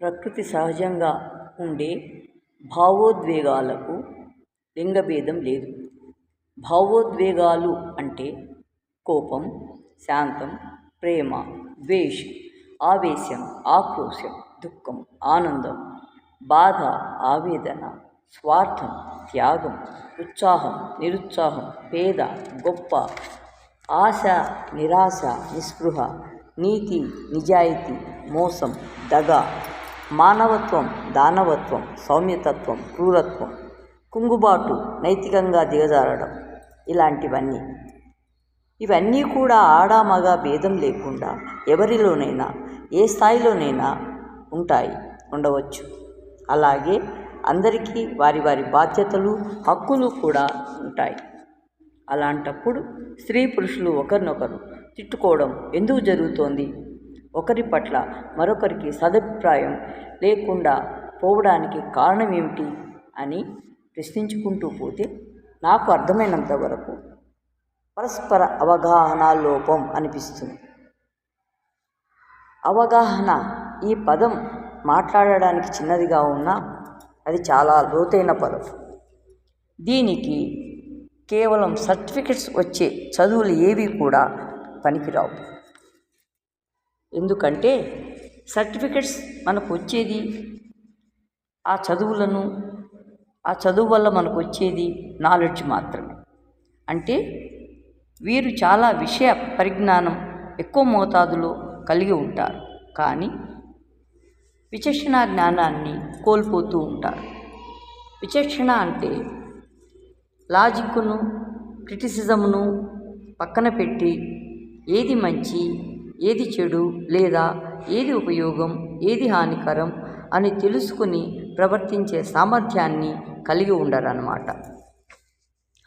ప్రకృతి సహజంగా ఉండే భావోద్వేగాలకు లింగభేదం లేదు. భావోద్వేగాలు అంటే కోపం, శాంతం, ప్రేమ, ద్వేషం, ఆవేశం, ఆక్రోశం, దుఃఖం, ఆనందం, బాధ, ఆవేదన, స్వార్థం, త్యాగం, ఉత్సాహం, నిరుత్సాహం, పేద, గొప్ప, ఆశ, నిరాశ, నిస్పృహ, నీతి, నిజాయితీ, మోసం, దగ, మానవత్వం, దానవత్వం, సౌమ్యతత్వం, క్రూరత్వం, కుంగుబాటు, నైతికంగా దిగజారడం, ఇవన్నీ కూడా ఆడ మగ భేదం లేకుండా ఎవరిలోనైనా ఏ స్థాయిలోనైనా ఉండవచ్చు. అలాగే అందరికీ వారి వారి బాధ్యతలు, హక్కులు కూడా ఉంటాయి. అలాంటప్పుడు స్త్రీ పురుషులు ఒకరినొకరు తిట్టుకోవడం ఎందుకు జరుగుతోంది? ఒకరి పట్ల మరొకరికి సదభిప్రాయం లేకుండా పోవడానికి కారణం ఏమిటి అని ప్రశ్నించుకుంటూ పోతే నాకు అర్థమైనంత వరకు పరస్పర అవగాహన లోపం అనిపిస్తుంది. అవగాహన ఈ పదం మాట్లాడడానికి చిన్నదిగా ఉన్నా అది చాలా లోతైన పదం. దీనికి కేవలం సర్టిఫికెట్స్ వచ్చే చదువులు ఏవి కూడా పనికిరావు. ఎందుకంటే సర్టిఫికెట్స్ మనకు వచ్చేది ఆ చదువు వల్ల మనకు వచ్చేది నాలెడ్జ్ మాత్రమే. అంటే వీరు చాలా విషయ పరిజ్ఞానం ఎక్కువ మోతాదులో కలిగి ఉంటారు, కానీ విచక్షణ జ్ఞానాన్ని కోల్పోతూ ఉంటారు. విచక్షణ అంటే లాజిక్ను, క్రిటిసిజంను పక్కన పెట్టి ఏది మంచి, ఏది చెడు, లేదా ఏది ఉపయోగం, ఏది హానికరం అని తెలుసుకుని ప్రవర్తించే సామర్థ్యాన్ని కలిగి ఉండరన్నమాట.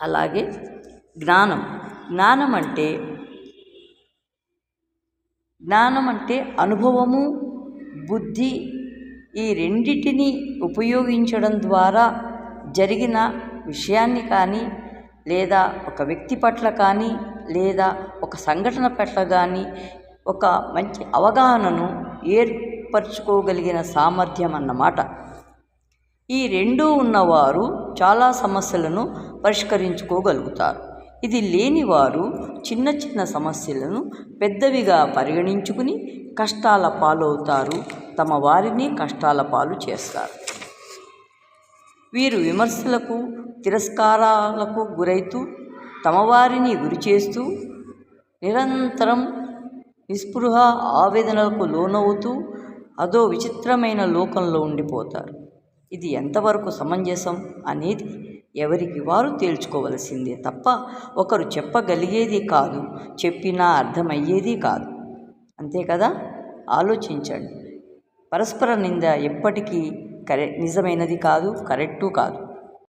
అలాగే జ్ఞానం అంటే అనుభవము, బుద్ధి, ఈ రెండిటిని ఉపయోగించడం ద్వారా జరిగిన విషయాన్ని కానీ, లేదా ఒక వ్యక్తి పట్ల కానీ, లేదా ఒక సంఘటన పట్ల కానీ ఒక మంచి అవగాహనను ఏర్పరచుకోగలిగిన సామర్థ్యం అన్నమాట. ఈ రెండూ ఉన్నవారు చాలా సమస్యలను పరిష్కరించుకోగలుగుతారు. ఇది లేనివారు చిన్న చిన్న సమస్యలను పెద్దవిగా పరిగణించుకుని కష్టాల పాలవుతారు, తమ వారిని కష్టాల పాలు చేస్తారు. వీరు విమర్శలకు, తిరస్కారాలకు గురైతూ తమ వారిని గురి చేస్తూ నిరంతరం నిస్పృహ, ఆవేదనలకు లోనవుతూ అదో విచిత్రమైన లోకంలో ఉండిపోతారు. ఇది ఎంతవరకు సమంజసం అనేది ఎవరికి వారు తేల్చుకోవలసిందే తప్ప ఒకరు చెప్పగలిగేది కాదు, చెప్పినా అర్థమయ్యేది కాదు. అంతే కదా? ఆలోచించండి. పరస్పర నింద ఎప్పటికీ నిజమైనది కాదు, కరెక్టు కాదు.